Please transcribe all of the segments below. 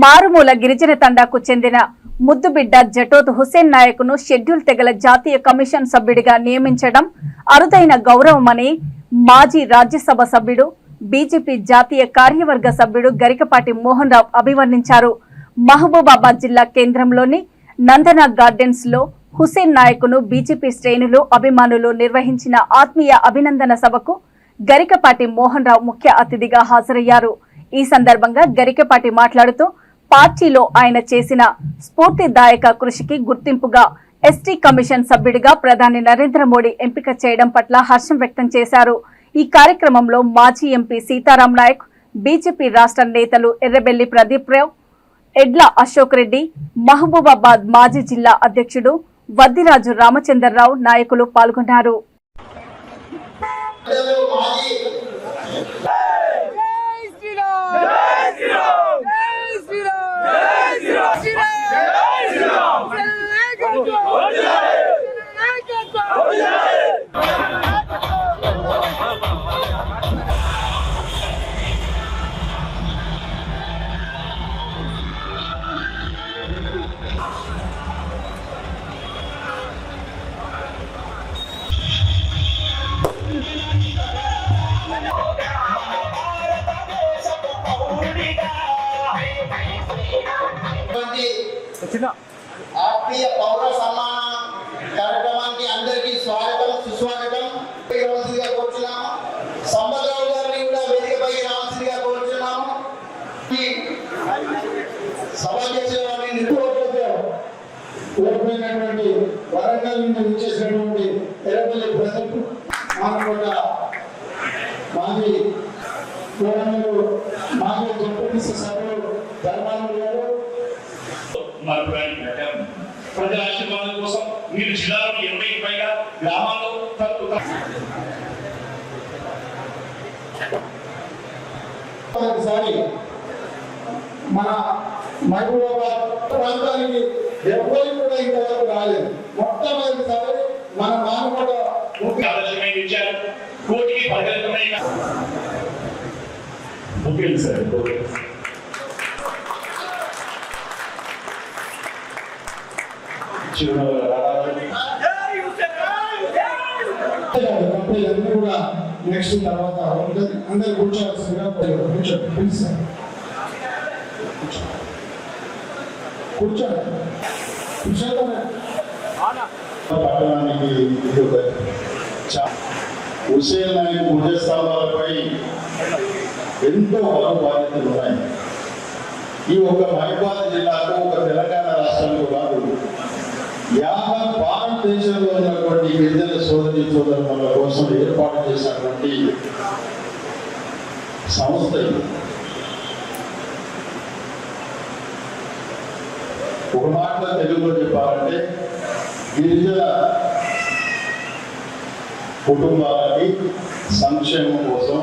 మారుమూల గిరిజన తండాకు చెందిన ముద్దుబిడ్డ జటోత్ హుసేన్ నాయక్ను షెడ్యూల్ తెగల జాతీయ కమిషన్ సభ్యుడిగా నియమించడం అరుదైన గౌరవమని మాజీ రాజ్యసభ సభ్యుడు బీజేపీ జాతీయ కార్యవర్గ సభ్యుడు గరికపాటి మోహన్ రావు అభివర్ణించారు. మహబూబాబాద్ జిల్లా కేంద్రంలోని నందన గార్డెన్స్ లో హుసేన్ నాయక్ను బీజేపీ శ్రేణులు అభిమానులు నిర్వహించిన ఆత్మీయ అభినందన సభకు గరికపాటి మోహన్ రావు ముఖ్య అతిథిగా హాజరయ్యారు. ఈ సందర్భంగా గరికపాటి మాట్లాడుతూ పార్టీలో ఆయన చేసిన స్ఫూర్తిదాయక కృషికి గుర్తింపుగా ఎస్టీ కమిషన్ సభ్యుడిగా ప్రధాని నరేంద్ర మోడీ ఎంపిక చేయడం పట్ల హర్షం వ్యక్తం చేశారు. ఈ కార్యక్రమంలో మాజీ ఎంపీ సీతారాం నాయక్, బీజేపీ రాష్ట్ర నేతలు ఎర్రబెల్లి ప్రదీప్ రావు, ఎడ్ల అశోక్ రెడ్డి, మహబూబాబాద్ మాజీ జిల్లా అధ్యక్షుడు వద్దిరాజు రామచంద్రరావు నాయకులు పాల్గొన్నారు. ఆత్మీయ పౌర సమ్మాన కార్యక్రమానికి అందరికీ స్వాగతం, సుస్వాగతం. కోరుచున్నాము. సంపదరావు గారిని కూడా వేదికపైకి రావాల్సిందిగా కోరుచున్నాము. సభాధ్యక్షులని కోల్పోయినటువంటి వరంగల్ నుండి వచ్చేసినటువంటి ఎర్రపల్లి ప్రజలు మానకొండ మాజీ మాజీ జడ్పీటీసీ సభ్యులు ధర్మానంద గారు ప్రజల ఆశీర్వాదం కోసం మీరు జిల్లాలో 20కి పైగా గ్రామాల్లో ఒకసారి మన మహబూబాబాద్ ప్రాంతానికి ఎవరు కూడా ఇంతవరకు రాలేదు. మొట్టమొదటిసారి మన మానకొండ ఇచ్చారు. కోటికి పరిగెత్తున్నాయి సార్. కూడా నెక్స్ట్ తర్వాత అందరు కూర్చోవలసిందిగా పట్టణానికి హుసేన్ నాయక్ భుజస్తంభాలపై ఎంతో బలం బాధ్యతలు ఉన్నాయి. ఈ ఒక మహబూబాబాద్ జిల్లాకు, ఒక తెలంగాణ రాష్ట్రంలో కాదు, యావత్ భారతదేశంలో ఉన్నటువంటి గిరిజన సోదరి సోదరుల కోసం ఏర్పాటు చేసినటువంటి సంస్థ ఇది. ఒక మాటలో తెలుగులో చెప్పాలంటే గిరిజన కుటుంబాలకి సంక్షేమం కోసం,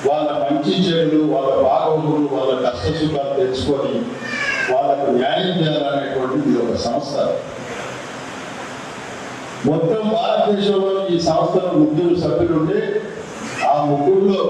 వాళ్ళ మంచి చెడులు, వాళ్ళ బాగోగులు, వాళ్ళ కష్టసుఖాలు తెచ్చుకొని వాళ్ళకు న్యాయం చేయాలనేటువంటిది ఒక సంస్థ. మొత్తం భారతదేశంలో ఈ సంస్థలో 3 సభ్యులు ఉంటే ఆ 3లో